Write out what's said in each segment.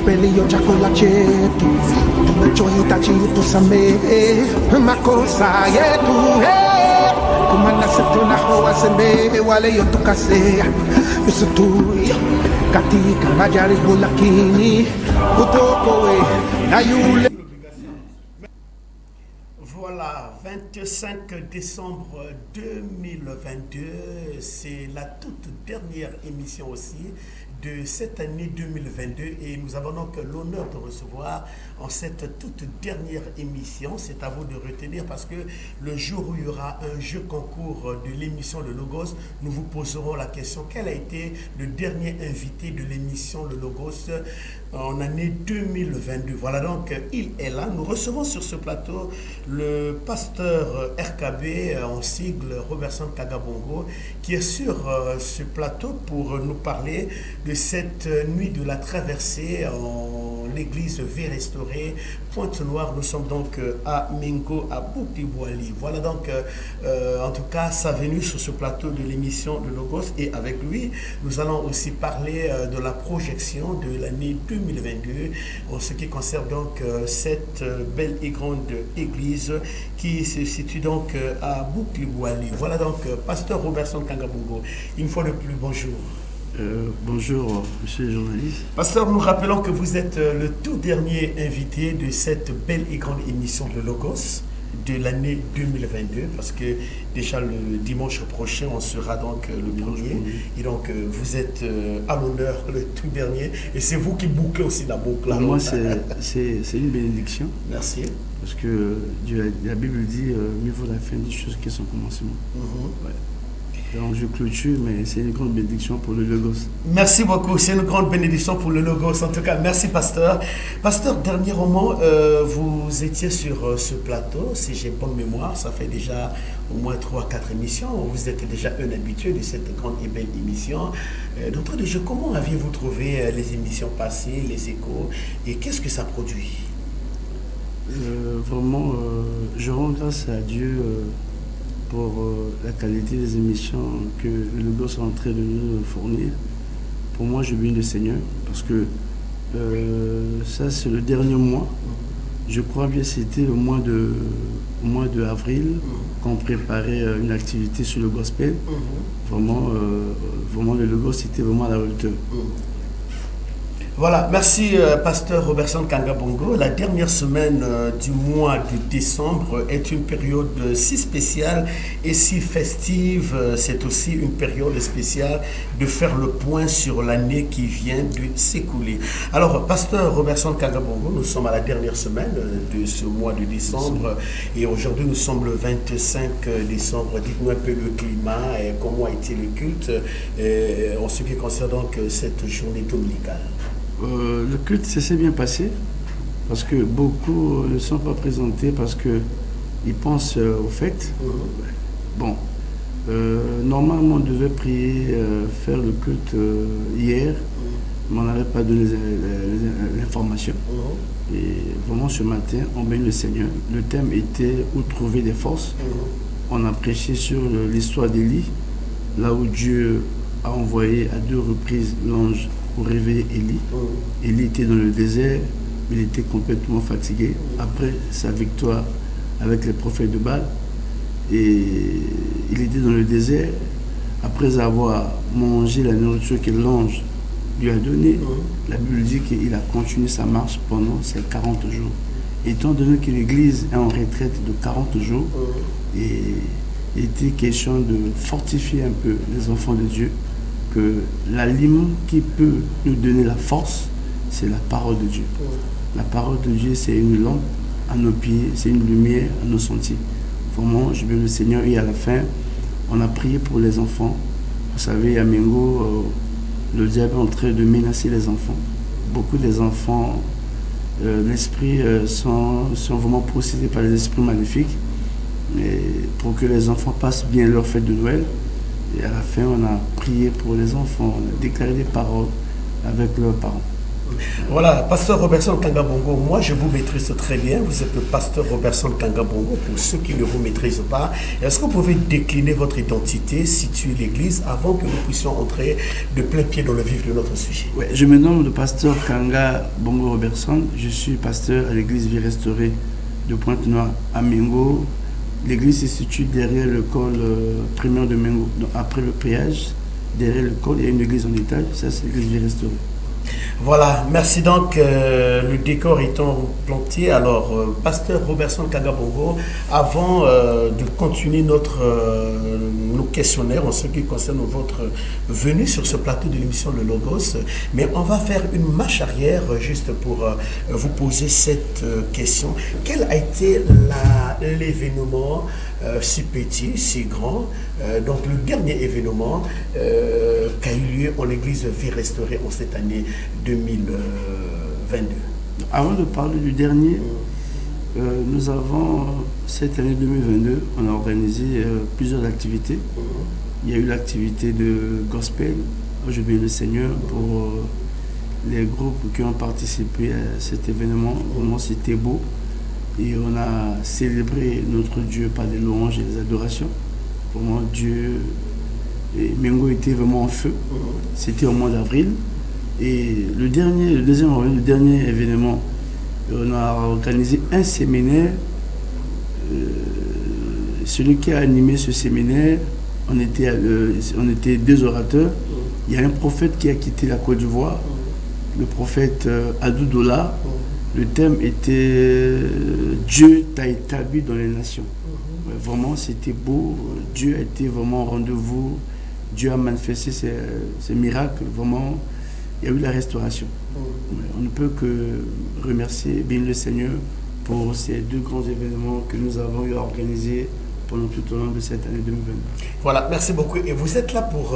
Peli yo chakula chetu tumechohitaji tusamehe makosa yetu kumana setu na hawasembe wale yo tukasea usituyo katika majaribu lakini utokoe na yule. Voilà, 25 décembre 2022, c'est la toute dernière émission aussi de cette année 2022 et nous avons donc l'honneur de recevoir en cette toute dernière émission, c'est à vous de retenir parce que le jour où il y aura un jeu concours de l'émission Le Logos, nous vous poserons la question, quel a été le dernier invité de l'émission Le Logos en année 2022. Voilà donc, il est là. Nous recevons sur ce plateau le pasteur RKB, en sigle Robertson Kagabongo, qui est sur ce plateau pour nous parler de cette nuit de la traversée en l'église Vie Restaurée, Pointe-Noire. Nous sommes donc à Mingo, à Boukli-Boali. Voilà donc, en tout cas, sa venue sur ce plateau de l'émission de Logos. Et avec lui, nous allons aussi parler de la projection de l'année 2022 en ce qui concerne donc cette belle et grande église qui se situe donc à Boukli-Boali. Voilà donc, pasteur Robertson Kagabongo. Une fois de plus, bonjour. Bonjour, monsieur le journaliste. Pasteur, nous rappelons que vous êtes le tout dernier invité de cette belle et grande émission de Logos de l'année 2022, parce que déjà le dimanche prochain, on sera donc le premier. Et donc, vous êtes à l'honneur, le tout dernier. Et c'est vous qui bouclez aussi la boucle. Pour moi, c'est une bénédiction. Merci. Parce que la Bible dit mieux vaut la fin des choses que son commencement. Ouais. Donc je clôture, mais c'est une grande bénédiction pour le Logos. Merci beaucoup, c'est une grande bénédiction pour le Logos. En tout cas, merci pasteur. Pasteur, dernièrement, vous étiez sur ce plateau, si j'ai bonne mémoire, ça fait déjà au moins 3-4 émissions. Vous êtes déjà un habitué de cette grande et belle émission. D'entrée de jeu, comment aviez-vous trouvé les émissions passées, les échos, et qu'est-ce que ça produit? Vraiment, je rends grâce à Dieu pour la qualité des émissions que le Logos est en train de nous fournir. Pour moi, je bénis le Seigneur parce que ça, c'est le dernier mois. Je crois bien que c'était le mois de avril qu'on préparait une activité sur le gospel. Vraiment, le Logos, c'était vraiment à la hauteur. Voilà, merci pasteur Robertson Kagabongo. La dernière semaine du mois de décembre est une période si spéciale et si festive. C'est aussi une période spéciale de faire le point sur l'année qui vient de s'écouler. Alors, pasteur Robertson Kagabongo, nous sommes à la dernière semaine de ce mois de décembre et aujourd'hui nous sommes le 25 décembre. Dites-nous un peu le climat et comment a été le culte en ce qui concerne donc cette journée dominicale. Le culte s'est bien passé parce que beaucoup ne sont pas présentés parce qu'ils pensent aux fêtes. Bon, normalement on devait prier, faire le culte hier, mais on n'avait pas donné l'information. Et vraiment ce matin, on bénit le Seigneur. Le thème était où trouver des forces. On a prêché sur l'histoire d'Élie, là où Dieu a envoyé à 2 reprises l'ange pour réveiller Élie. Élie était dans le désert, il était complètement fatigué après sa victoire avec les prophètes de Baal. Et il était dans le désert, après avoir mangé la nourriture que l'ange lui a donnée. La Bible dit qu'il a continué sa marche pendant ces 40 jours. Étant donné que l'Église est en retraite de 40 jours, et il était question de fortifier un peu les enfants de Dieu, que l'aliment qui peut nous donner la force, c'est la parole de Dieu. La parole de Dieu, c'est une lampe à nos pieds, c'est une lumière à nos sentiers. Vraiment, je bénis le Seigneur. Et à la fin, on a prié pour les enfants. Vous savez, à Mingo, le diable est en train de menacer les enfants. Beaucoup des enfants, l'esprit sont vraiment possédés par les esprits maléfiques. Mais pour que les enfants passent bien leur fête de Noël, et à la fin, on a prié pour les enfants, on a déclaré des paroles avec leurs parents. Voilà, pasteur Robertson Kangabongo, moi je vous maîtrise très bien. Vous êtes le pasteur Robertson Kangabongo. Pour ceux qui ne vous maîtrisent pas, est-ce que vous pouvez décliner votre identité, situer l'église avant que nous puissions entrer de plein pied dans le vif de notre sujet? Ouais, je me nomme le pasteur Kanga Bongo Robertson. Je suis pasteur à l'église Vie Restaurée de Pointe-Noire à Mengo. L'église se situe derrière l'école primaire de Mengo. Donc, après le péage, derrière l'école, il y a une église en étage. Ça, c'est l'église Vie Restaurée. Voilà, merci donc, le décor étant planté. Alors, pasteur Robertson Kangabongo, avant de continuer nos questionnaires en ce qui concerne votre venue sur ce plateau de l'émission Le Logos, mais on va faire une marche arrière juste pour vous poser cette question. Quel a été l'événement si petit, si grand, donc le dernier événement qui a eu lieu en l'église Vie Restaurée en cette année 2022? Avant de parler du dernier, nous avons, cette année 2022, on a organisé plusieurs activités. Il y a eu l'activité de gospel, je bénis le Seigneur pour les groupes qui ont participé à cet événement. Vraiment, c'était beau. Et on a célébré notre Dieu par des louanges et des adorations. Vraiment, Dieu, et Mengo était vraiment en feu. C'était au mois d'avril. Et le dernier événement, on a organisé un séminaire. Celui qui a animé ce séminaire, on était 2 orateurs. Il y a un prophète qui a quitté la Côte d'Ivoire, le prophète Adou Dola. Le thème était Dieu t'a établi dans les nations. Vraiment, c'était beau. Dieu a été vraiment au rendez-vous. Dieu a manifesté ses miracles. Vraiment, il y a eu la restauration. On ne peut que remercier bien le Seigneur pour ces 2 grands événements que nous avons eu à organiser pendant tout au long de cette année 2020. Voilà, merci beaucoup. Et vous êtes là pour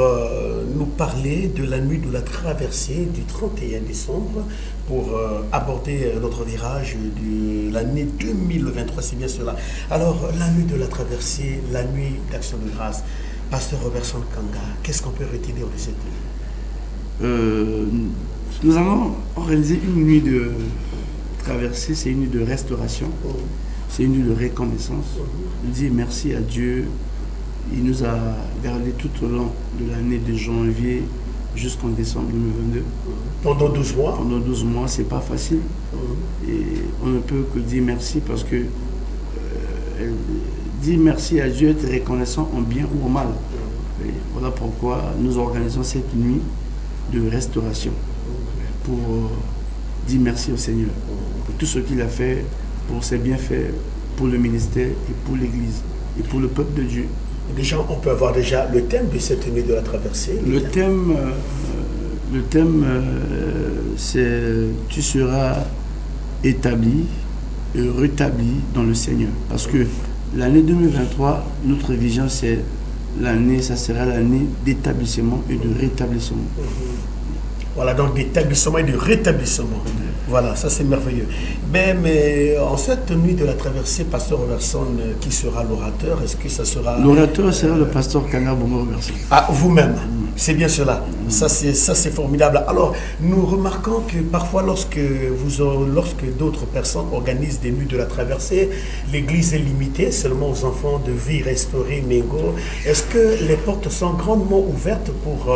nous parler de la nuit de la traversée du 31 décembre pour aborder notre virage de l'année 2023, c'est bien cela. Alors, la nuit de la traversée, la nuit d'action de grâce, pasteur Robertson Kanga, qu'est-ce qu'on peut retenir de cette nuit? Nous avons organisé une nuit de traversée, c'est une nuit de restauration. C'est une nuit de reconnaissance. Je dis merci à Dieu. Il nous a gardés tout au long de l'année de janvier jusqu'en décembre 2022. Pendant 12 mois? Pendant 12 mois, c'est pas facile. Et on ne peut que dire merci parce que dire merci à Dieu, être reconnaissant en bien ou en mal. Et voilà pourquoi nous organisons cette nuit de restauration pour dire merci au Seigneur pour tout ce qu'il a fait, pour ses bienfaits, pour le ministère et pour l'Église et pour le peuple de Dieu. Déjà, on peut avoir déjà le thème de cette nuit de la traversée. Le thème, c'est « Tu seras établi et rétabli dans le Seigneur ». Parce que l'année 2023, notre vision, c'est l'année, ça sera l'année d'établissement et de rétablissement. Voilà, donc d'établissement et de rétablissement. Voilà, ça c'est merveilleux. Mais en cette nuit de la traversée, pasteur Robertson, qui sera l'orateur? Est-ce que ça sera... L'orateur sera le pasteur Kanga Bongo Robertson. Ah, vous-même, c'est bien cela. Ça c'est formidable. Alors, nous remarquons que parfois lorsque d'autres personnes organisent des nuits de la traversée, l'église est limitée seulement aux enfants de Vie Restaurée Mengo. Est-ce que les portes sont grandement ouvertes pour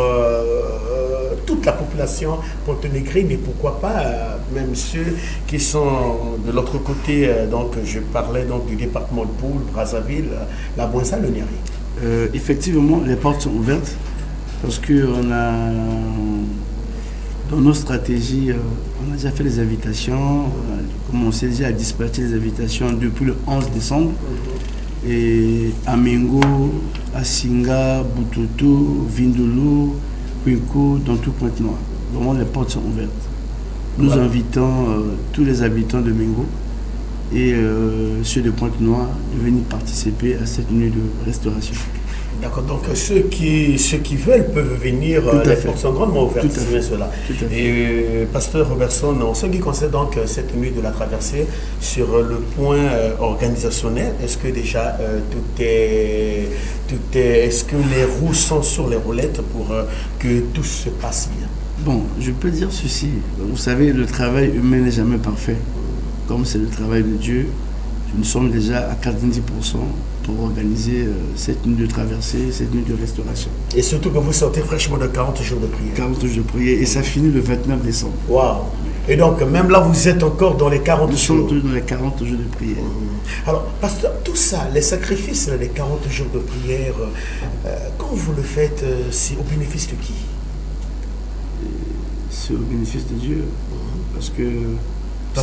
toute la population ponténégrine et pourquoi pas même ceux qui sont de l'autre côté, donc je parlais donc du département de Poul, Brazzaville, la Boinsa, le Niari? Effectivement, les portes sont ouvertes parce qu'on a, dans nos stratégies, on a déjà fait les invitations, on a commencé déjà à dispatcher les invitations depuis le 11 décembre. Et à Mengo, à Singa, Bututu, Vindulu, Kwiku, dans tout Pointe-Noire. Vraiment, les portes sont ouvertes. Nous invitons tous les habitants de Mengo et ceux de Pointe-Noire de venir participer à cette nuit de restauration. D'accord, donc ceux qui veulent peuvent venir, les portes sont grandement ouvertes, c'est bien cela. Et pasteur Robertson, en ce qui concerne donc cette nuit de la traversée, sur le point organisationnel, est-ce que déjà est-ce que les roues sont sur les roulettes pour que tout se passe bien? Bon, je peux dire ceci. Vous savez, le travail humain n'est jamais parfait. Comme c'est le travail de Dieu, nous sommes déjà à 90% pour organiser cette nuit de traversée, cette nuit de restauration. Et surtout que vous sortez fraîchement de 40 jours de prière. 40 jours de prière et ça finit le 29 décembre. Waouh! Et donc, même là, vous êtes encore dans les 40 Nous jours. sommes tous dans les 40 jours de prière. Alors, pasteur, tout ça, les sacrifices, les 40 jours de prière, quand vous le faites, c'est au bénéfice de qui? C'est au bénéfice de Dieu. Parce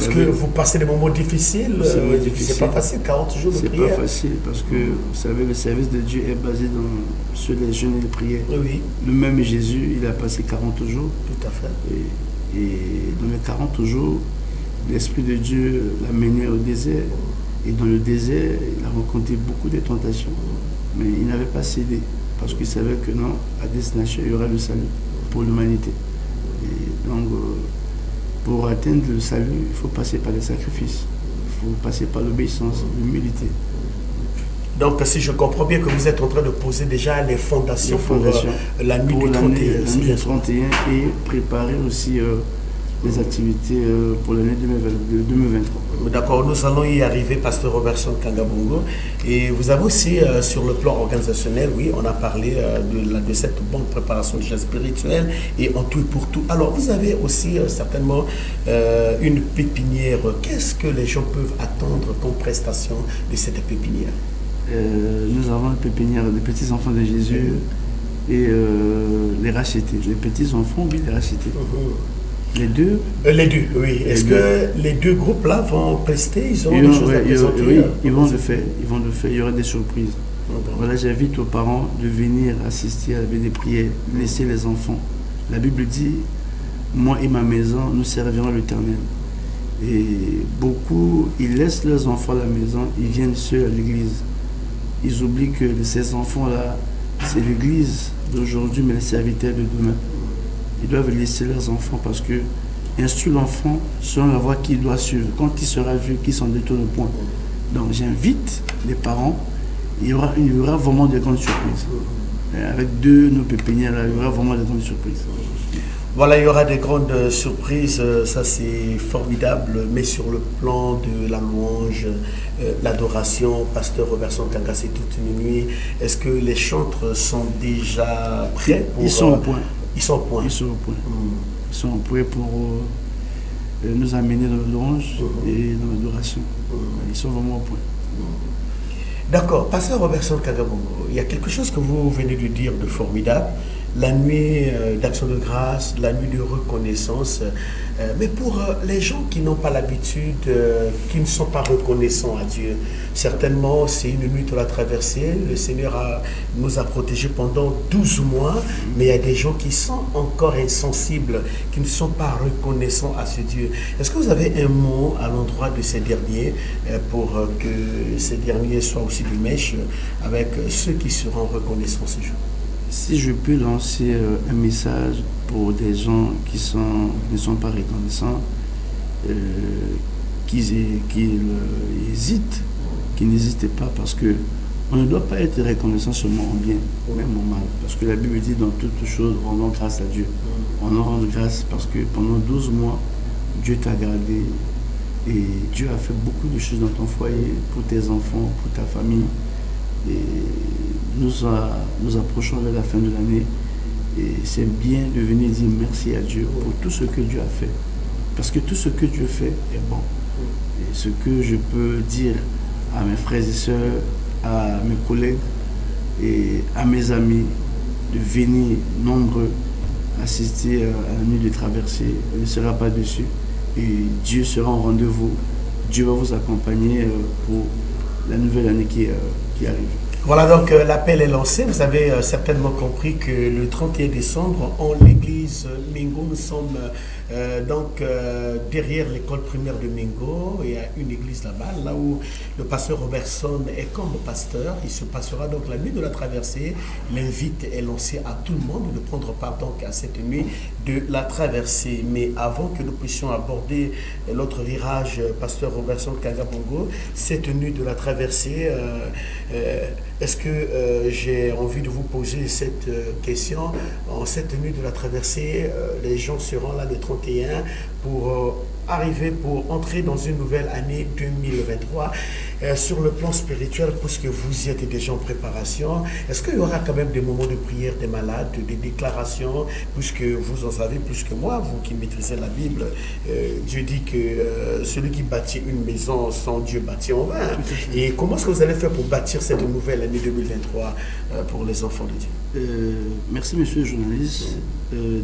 que vous passez des moments difficiles, c'est pas facile, 40 jours de c'est prière. pas facile parce que vous savez, le service de Dieu est basé sur les jeûnes et les prières. Oui, Le même Jésus, il a passé 40 jours. tout à fait. Et dans les 40 jours, l'Esprit de Dieu l'a mené au désert. Et dans le désert, il a rencontré beaucoup de tentations. Mais il n'avait pas cédé parce qu'il savait que non, à destination, il y aura le salut pour l'humanité. Et donc, pour atteindre le salut, il faut passer par les sacrifices. Il faut passer par l'obéissance, l'humilité. Donc, si je comprends bien que vous êtes en train de poser déjà les fondations pour la nuit du 31. La nuit du 31 et préparer aussi les activités pour l'année 2023. D'accord, nous allons y arriver, pasteur Robertson Kangabongo. Et vous avez aussi, sur le plan organisationnel, oui, on a parlé de cette bonne préparation déjà spirituelle et en tout et pour tout. Alors, vous avez aussi certainement une pépinière. Qu'est-ce que les gens peuvent attendre comme prestation de cette pépinière? Nous avons une pépinière des petits-enfants de Jésus et les rachetés. Les petits-enfants, oui, les rachetés. Les deux? Les deux, oui. Est-ce que les deux groupes-là vont prester? Ils ont des choses à présenter? Oui, ils vont le faire. Il y aura des surprises. Voilà, j'invite aux parents de venir assister avec des prières, laisser les enfants. La Bible dit, moi et ma maison, nous servirons l'Éternel. Et beaucoup, ils laissent leurs enfants à la maison, ils viennent seuls à l'église. Ils oublient que ces enfants-là, c'est l'église d'aujourd'hui, mais les serviteurs de demain. Ils doivent laisser leurs enfants parce que instruire l'enfant selon la voie qu'il doit suivre. Quand il sera vieux, qu'il s'en détourne point. Donc j'invite les parents, il y aura vraiment de grandes surprises. Et avec nos pépinières, il y aura vraiment de grandes surprises. Voilà, il y aura des grandes surprises, ça c'est formidable, mais sur le plan de la louange, l'adoration, pasteur Robertson Kanga, c'est toute une nuit. Est-ce que les chantres sont déjà prêts pour, Ils sont au point. Ils sont au point. Ils sont au point. Ils sont au point pour nous amener dans la louange et dans l'adoration. Ils sont vraiment au point. D'accord. Pasteur Robertson Kangabongo, il y a quelque chose que vous venez de dire de formidable. La nuit d'action de grâce, la nuit de reconnaissance. Mais pour les gens qui n'ont pas l'habitude, qui ne sont pas reconnaissants à Dieu, certainement c'est une nuit de la traversée. Le Seigneur nous a protégés pendant 12 mois, mais il y a des gens qui sont encore insensibles, qui ne sont pas reconnaissants à ce Dieu. Est-ce que vous avez un mot à l'endroit de ces derniers pour que ces derniers soient aussi du mèche avec ceux qui seront reconnaissants ce jour? Si je peux lancer un message pour des gens qui ne sont pas reconnaissants, qui hésitent, qui n'hésitent pas, parce que on ne doit pas être reconnaissant seulement en bien, même en mal. Parce que la Bible dit dans toutes choses, rendons grâce à Dieu. On en rend grâce parce que pendant 12 mois, Dieu t'a gardé et Dieu a fait beaucoup de choses dans ton foyer, pour tes enfants, pour ta famille. Et nous approchons vers la fin de l'année et c'est bien de venir dire merci à Dieu pour tout ce que Dieu a fait. Parce que tout ce que Dieu fait est bon. Et ce que je peux dire à mes frères et sœurs, à mes collègues et à mes amis, de venir nombreux assister à la nuit de traversée, il ne sera pas dessus. Et Dieu sera en rendez-vous. Dieu va vous accompagner pour la nouvelle année qui arrive. Voilà, donc l'appel est lancé. Vous avez certainement compris que le 31 décembre, en l'église Mingo, nous sommes Derrière l'école primaire de Mingo, il y a une église là-bas, là où le pasteur Robertson est comme pasteur. Il se passera donc la nuit de la traversée. L'invite est lancé à tout le monde de prendre part donc à cette nuit de la traversée. Mais avant que nous puissions aborder l'autre virage, pasteur Robertson Kagabongo, cette nuit de la traversée, est-ce que j'ai envie de vous poser cette question? En cette nuit de la traversée, les gens seront là le 31 pour pour entrer dans une nouvelle année 2023. Sur le plan spirituel, puisque vous y êtes déjà en préparation, est-ce qu'il y aura quand même des moments de prière des malades, des déclarations, puisque vous en savez plus que moi, vous qui maîtrisez la Bible, Dieu dit que celui qui bâtit une maison sans Dieu bâtit en vain. Et comment est-ce que vous allez faire pour bâtir cette nouvelle année 2023 pour les enfants de Dieu? Merci, monsieur le journaliste.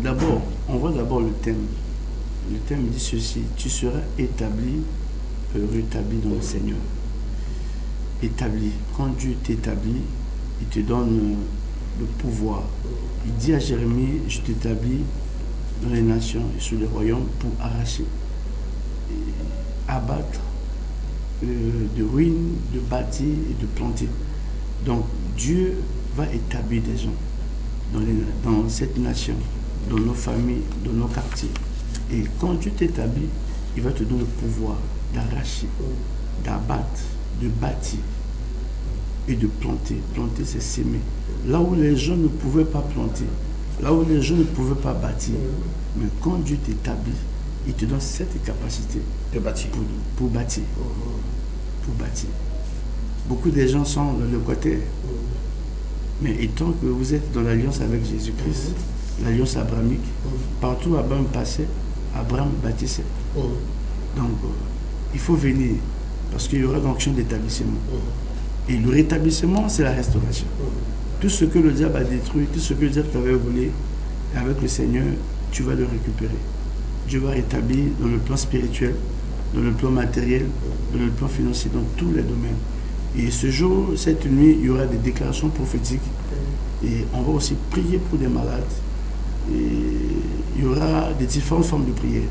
D'abord, on voit d'abord le thème. Le thème dit ceci: tu seras établi, rétabli dans le Seigneur. Établi. Quand Dieu t'établit, il te donne le pouvoir. Il dit à Jérémie: je t'établis dans les nations et sur les royaumes pour arracher, abattre, de ruines, de bâtir et de planter. Donc Dieu va établir des gens dans cette nation, dans nos familles, dans nos quartiers. Et quand Dieu t'établit, il va te donner le pouvoir d'arracher, d'abattre, de bâtir et de planter. Planter, c'est s'aimer. Là où les gens ne pouvaient pas planter, là où les gens ne pouvaient pas bâtir, mais quand Dieu t'établit, il te donne cette capacité de bâtir. Pour bâtir. Pour bâtir. Beaucoup de gens sont dans le côté, mais étant que vous êtes dans l'alliance avec Jésus-Christ, l'alliance abrahamique, partout où Abraham passait, Abraham bâtissait. Donc, il faut venir, parce qu'il y aura l'onction d'établissement. Et le rétablissement, c'est la restauration. Tout ce que le diable a détruit, tout ce que le diable t'avait volé, avec le Seigneur, tu vas le récupérer. Dieu va rétablir dans le plan spirituel, dans le plan matériel, dans le plan financier, dans tous les domaines. Et ce jour, cette nuit, il y aura des déclarations prophétiques. Et on va aussi prier pour des malades. Et il y aura des différentes formes de prière.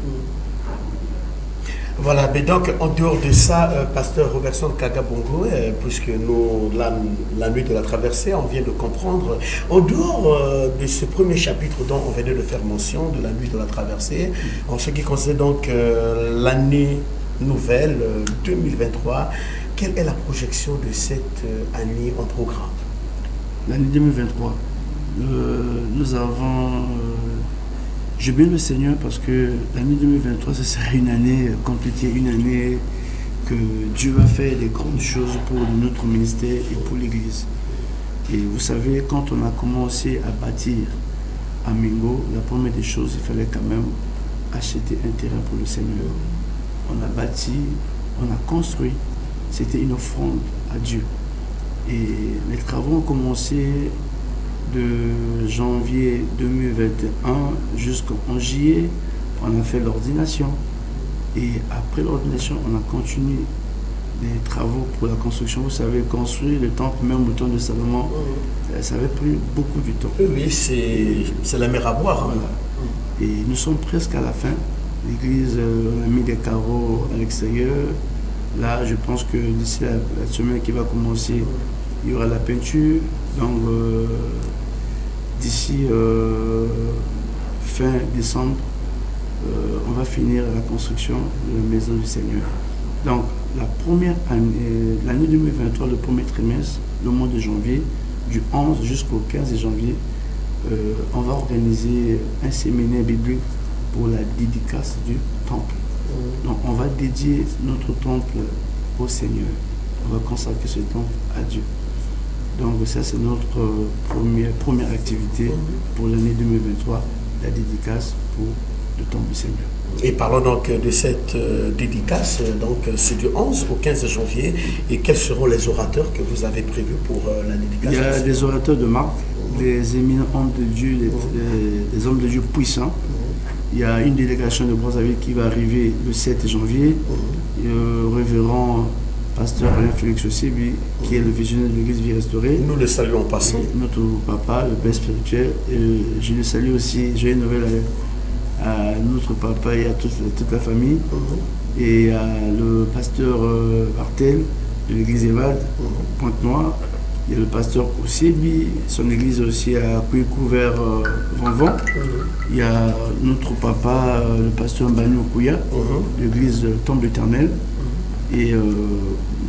Voilà, mais donc en dehors de ça, pasteur Robertson Kagabongo, puisque nous, la nuit de la traversée, on vient de comprendre, en dehors de ce premier chapitre dont on venait de faire mention, de la nuit de la traversée, en ce qui concerne donc l'année nouvelle 2023, quelle est la projection de cette année en programme? L'année 2023, nous avons... je bénis le Seigneur parce que l'année 2023, ce sera une année compliquée, une année que Dieu va faire des grandes choses pour notre ministère et pour l'Église. Et vous savez, quand on a commencé à bâtir à Mingo, la première des choses, il fallait quand même acheter un terrain pour le Seigneur. On a bâti, on a construit. C'était une offrande à Dieu. Et les travaux ont commencé de janvier 2021 jusqu'au 11 juillet. On a fait l'ordination. Et après l'ordination, on a continué les travaux pour la construction. Vous savez, construire le temple, même au temps de Salomon, ça avait pris beaucoup de temps. Oui, c'est la mer à boire. Voilà. Et nous sommes presque à la fin. L'église, on a mis des carreaux à l'extérieur. Là, je pense que d'ici la semaine qui va commencer, il y aura la peinture. Donc, d'ici fin décembre, on va finir la construction de la maison du Seigneur. Donc, la première année, l'année 2023, le premier trimestre, le mois de janvier, du 11 jusqu'au 15 janvier, on va organiser un séminaire biblique pour la dédicace du temple. Donc, on va dédier notre temple au Seigneur. On va consacrer ce temple à Dieu. Donc, ça, c'est notre première activité pour l'année 2023, la dédicace pour le temple du Seigneur. Et parlons donc de cette dédicace, donc c'est du 11 au 15 janvier. Et quels seront les orateurs que vous avez prévus pour la dédicace? Il y a des orateurs de marque, des éminents hommes de Dieu, des hommes de Dieu puissants. Il y a une délégation de Brazzaville qui va arriver le 7 janvier. Le révérend pasteur Alain Félix Osebi, qui est le visionnaire de l'église Vie Restaurée. Nous le saluons en passant. Notre papa, le père spirituel. Et je le salue aussi. J'ai une nouvelle à notre papa et à toute la famille, et à le pasteur Bartel de l'église Evald, Pointe-Noire. Il y a le pasteur aussi, lui, son église aussi à Kouikou vers Vanvan. Il y a notre papa, le pasteur Mbani Okuya, l'église Tombe éternelle. Et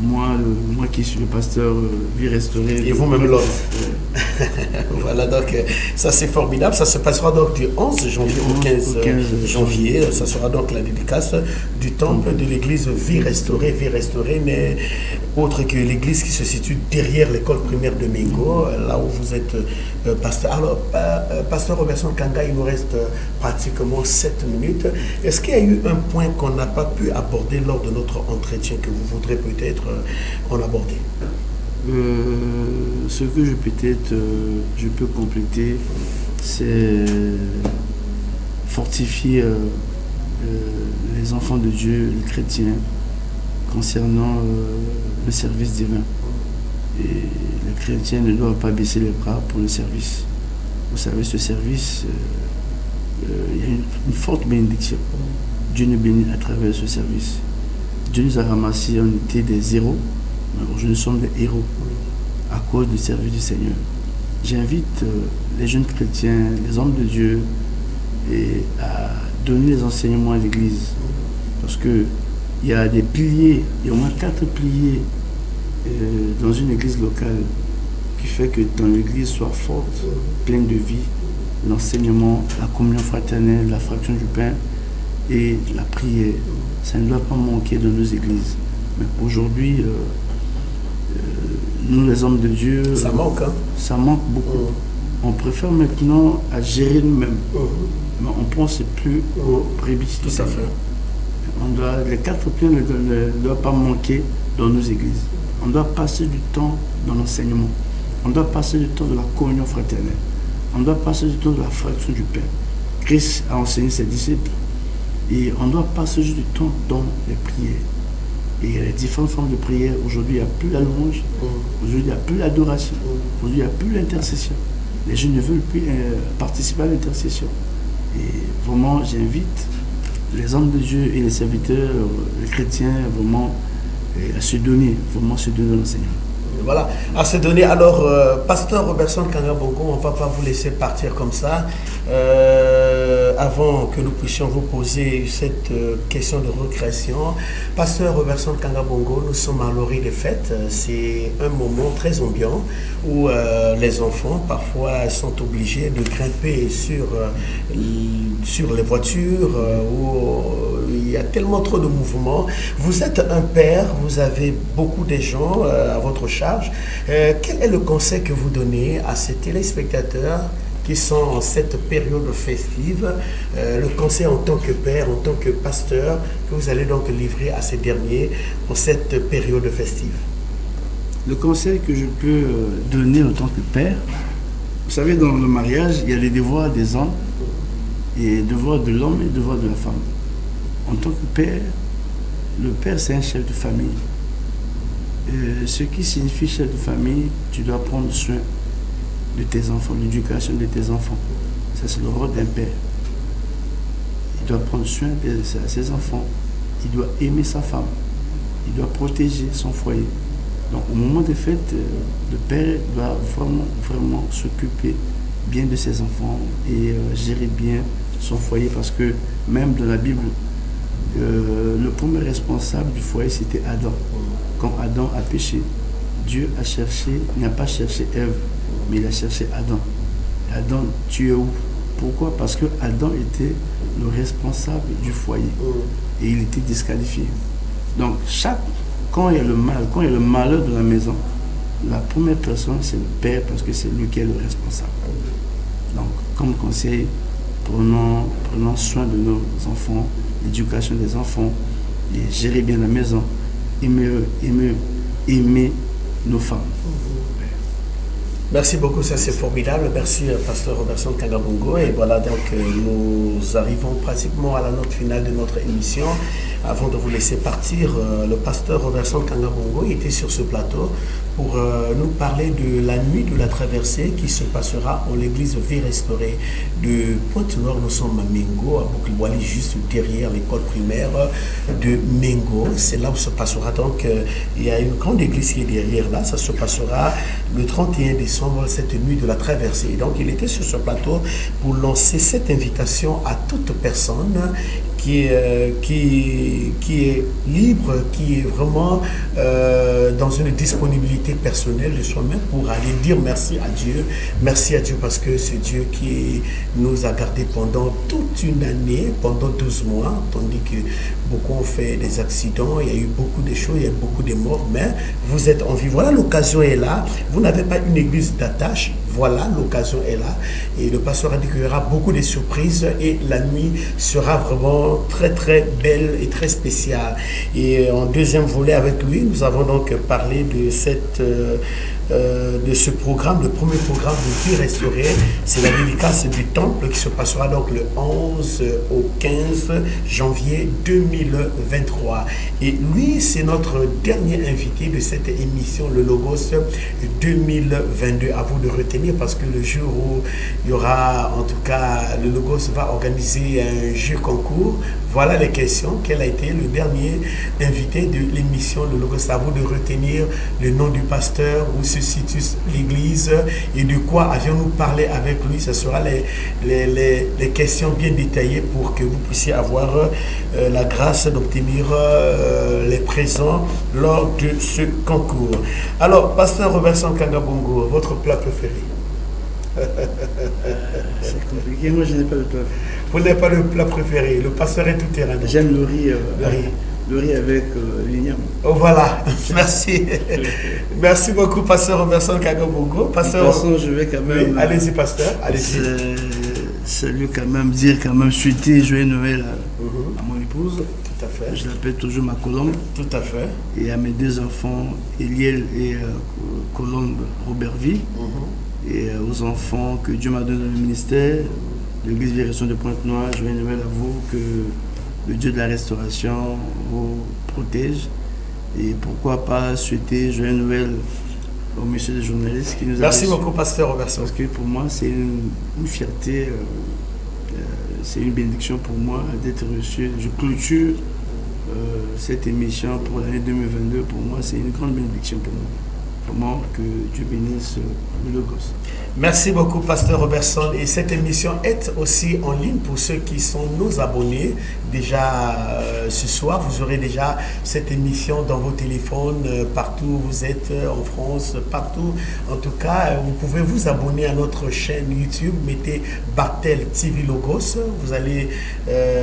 moi qui suis le pasteur Vie Restaurée. Et vous-même l'autre. Voilà, donc ça c'est formidable. Ça se passera donc du 11 janvier au 15 janvier. Ça sera donc la dédicace du temple de l'église Vie Restaurée. Vie Restaurée n'est autre que l'église qui se situe derrière l'école primaire de Mingo, là où vous êtes pasteur. Alors, pasteur Robertson Kanga, il nous reste pratiquement 7 minutes. Est-ce qu'il y a eu un point qu'on n'a pas pu aborder lors de notre entretien que vous voudrez peut-être en aborder? Ce que je peux compléter, c'est fortifier les enfants de Dieu, les chrétiens, concernant le service divin. Et les chrétiens ne doivent pas baisser les bras pour le service. Vous savez, ce service, il y a une forte bénédiction. Dieu nous bénit à travers ce service. Dieu nous a ramassés, on était des zéros, mais aujourd'hui nous sommes des héros à cause du service du Seigneur. J'invite les jeunes chrétiens, les hommes de Dieu, à donner les enseignements à l'Église. Parce que il y a des piliers, il y a au moins 4 piliers dans une église locale qui fait que dans l'église soit forte, pleine de vie, l'enseignement, la communion fraternelle, la fraction du pain et la prière. Ça ne doit pas manquer dans nos églises. Mais aujourd'hui, nous les hommes de Dieu, ça manque, hein? Ça manque beaucoup. On préfère maintenant à gérer nous-mêmes. Mais on ne pense plus aux brebis. Tout à fait. Les 4 points ne doivent pas manquer dans nos églises. On doit passer du temps dans l'enseignement. On doit passer du temps de la communion fraternelle. On doit passer du temps de la fraction du pain. Christ a enseigné ses disciples. Et on doit passer du temps dans les prières. Et il y a les différentes formes de prière. Aujourd'hui, il n'y a plus la louange. Aujourd'hui, il n'y a plus l'adoration. Aujourd'hui, il n'y a plus l'intercession. Les gens ne veulent plus participer à l'intercession. Et vraiment, j'invite les hommes de Dieu et les serviteurs, les chrétiens, vraiment à se donner l'enseignement. Voilà, à se donner. Alors, pasteur Robertson Kanga Bongo, on ne va pas vous laisser partir comme ça. Avant que nous puissions vous poser cette question de recréation, pasteur Robertson Kanga Bongo, nous sommes à l'orée des fêtes. C'est un moment très ambiant où les enfants parfois sont obligés de grimper sur les voitures, où il y a tellement trop de mouvements. Vous êtes un père, vous avez beaucoup de gens à votre charge. Quel est le conseil que vous donnez à ces téléspectateurs qui sont en cette période festive, le conseil en tant que père, en tant que pasteur, que vous allez donc livrer à ces derniers en cette période festive? Le conseil que je peux donner en tant que père, vous savez, dans le mariage, il y a les devoirs des hommes, et les devoirs de l'homme et les devoirs de la femme. En tant que père, le père c'est un chef de famille. Ce qui signifie chef de famille, tu dois prendre soin de tes enfants, l'éducation de tes enfants. Ça, c'est le rôle d'un père. Il doit prendre soin de ses enfants. Il doit aimer sa femme. Il doit protéger son foyer. Donc, au moment des fêtes, le père doit vraiment s'occuper bien de ses enfants et gérer bien son foyer, parce que même dans la Bible, le premier responsable du foyer, c'était Adam. Quand Adam a péché, Dieu n'a pas cherché Ève, mais il a cherché Adam. Adam, tu es où? Pourquoi? Parce que Adam était le responsable du foyer et il était disqualifié. Donc, quand il y a le mal, quand il y a le malheur de la maison, la première personne, c'est le père, parce que c'est lui qui est le responsable. Donc, comme conseil, prenons soin de nos enfants, l'éducation des enfants, et gérer bien la maison, aimer nos femmes. Merci beaucoup, ça c'est formidable. Merci pasteur Robertson Kanga Bongo. Et voilà, donc nous arrivons pratiquement à la note finale de notre émission. Avant de vous laisser partir, le pasteur Robertson Kanga Bongo était sur ce plateau pour nous parler de la nuit de la traversée qui se passera en l'église Vie Restaurée de Pointe-Noire. Nous sommes à Mengo, à Bouklwali, juste derrière l'école primaire de Mengo. C'est là où se passera donc, il y a une grande église qui est derrière là, ça se passera le 31 décembre, cette nuit de la traversée. Et donc il était sur ce plateau pour lancer cette invitation à toute personne qui est libre, qui est vraiment dans une disponibilité personnelle de soi-même pour aller dire merci à Dieu. Merci à Dieu parce que c'est Dieu qui nous a gardés pendant toute une année, pendant 12 mois, tandis que beaucoup ont fait des accidents, il y a eu beaucoup de choses, il y a eu beaucoup de morts, mais vous êtes en vie. Voilà, l'occasion est là. Vous n'avez pas une église d'attache. Voilà, l'occasion est là. Et le pasteur a dit qu'il y aura beaucoup de surprises et la nuit sera vraiment très très belle et très spéciale. Et en deuxième volet avec lui, nous avons donc parlé de ce programme, le premier programme de Vie Restaurée. C'est la dédicace du temple qui se passera donc le 11 au 15 janvier 2023. Et lui, c'est notre dernier invité de cette émission, le Logos 2022. À vous de retenir parce que le jour où il y aura, en tout cas, le Logos va organiser un jeu concours. Voilà les questions. Quel a été le dernier invité de l'émission Le Logos? À vous de retenir le nom du pasteur, où se situe l'église et de quoi avions-nous parlé avec lui. Ce sera les questions bien détaillées pour que vous puissiez avoir la grâce d'obtenir les présents lors de ce concours. Alors, pasteur Robertson Kangabongo, votre plat préféré? C'est compliqué, moi je n'ai pas de plat. Vous n'avez pas le plat préféré, le pasteur est tout terrain. J'aime le riz, le riz avec l'igname. Oh, voilà, merci. Merci beaucoup, pasteur Robertson Kangabongo. Pasteur, je vais quand même. Oui, allez-y, pasteur, allez-y. Salut quand même, dire quand même, souhaiter joyeux Noël à mon épouse. Tout à fait. Je l'appelle toujours ma Colombe. Tout à fait. Et à mes deux enfants, Eliel et Colombe Robertville. Et aux enfants que Dieu m'a donné dans le ministère, l'église Vérison de Pointe-Noire, joyeux Noël à vous, que le Dieu de la restauration vous protège. Et pourquoi pas souhaiter joyeux Noël au monsieur des journalistes qui nous a Merci beaucoup, pasteur Robertson. Parce que pour moi, c'est une fierté, c'est une bénédiction pour moi d'être reçu. Je clôture cette émission pour l'année 2022. Pour moi, c'est une grande bénédiction pour moi. Vraiment que Dieu bénisse le Logos. Merci beaucoup, pasteur Robertson. Et cette émission est aussi en ligne pour ceux qui sont nos abonnés. Déjà ce soir, vous aurez déjà cette émission dans vos téléphones, partout où vous êtes, en France, partout. En tout cas, vous pouvez vous abonner à notre chaîne YouTube. Mettez Bartel TV Logos. Vous allez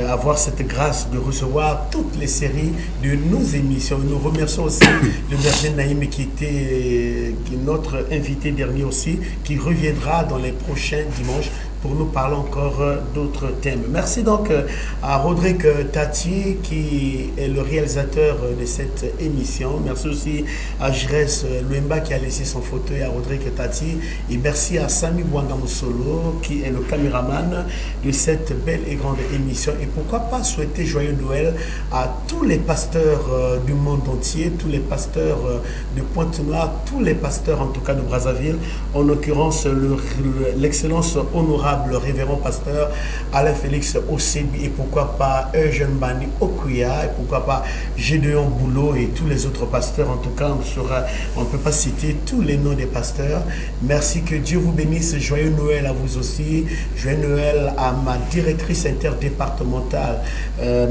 avoir cette grâce de recevoir toutes les séries de nos émissions. Nous remercions aussi le berger Naïm qui est notre invité dernier aussi, qui reviendra dans les prochains dimanches pour nous parler encore d'autres thèmes. Merci donc à Rodrigue Tati qui est le réalisateur de cette émission. Merci aussi à Jires Luemba qui a laissé son fauteuil à Rodrigue Tati. Et merci à Sami Bouangamoussolo qui est le caméraman de cette belle et grande émission. Et pourquoi pas souhaiter joyeux Noël à tous les pasteurs du monde entier, tous les pasteurs de Pointe-Noire, tous les pasteurs en tout cas de Brazzaville, en l'occurrence l'excellence honorable le révérend pasteur Alain Félix Osebi et pourquoi pas Eugène Bani Okuya et pourquoi pas Gédéon Boulot et tous les autres pasteurs. En tout cas, on ne peut pas citer tous les noms des pasteurs. Merci, que Dieu vous bénisse. Joyeux Noël à vous aussi. Joyeux Noël à ma directrice interdépartementale,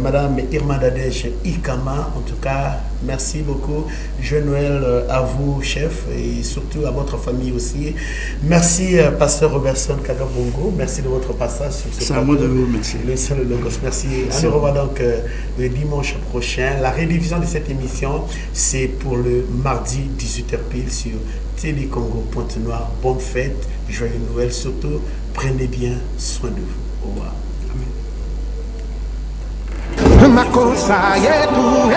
Madame Irma Dadej Ikama. En tout cas, merci beaucoup. Joyeux Noël à vous, chef, et surtout à votre famille aussi. Merci, pasteur Robertson Kagabongo. Merci de votre passage sur ce plateau. C'est à moi de vous remercier. Le Logos, merci. On nous revoit donc le dimanche prochain. La rediffusion de cette émission, c'est pour le mardi 18h pile sur Télé Congo Pointe-Noire. Bonne fête, joyeux Noël. Surtout, prenez bien soin de vous. Au revoir. Makosa yetu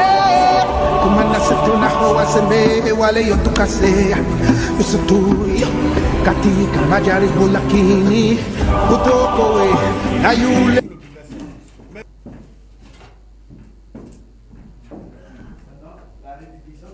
kumana setuna hoa sembe wale yotukase usutuyo katika majaribu lakini utokowe na yule La rediffusion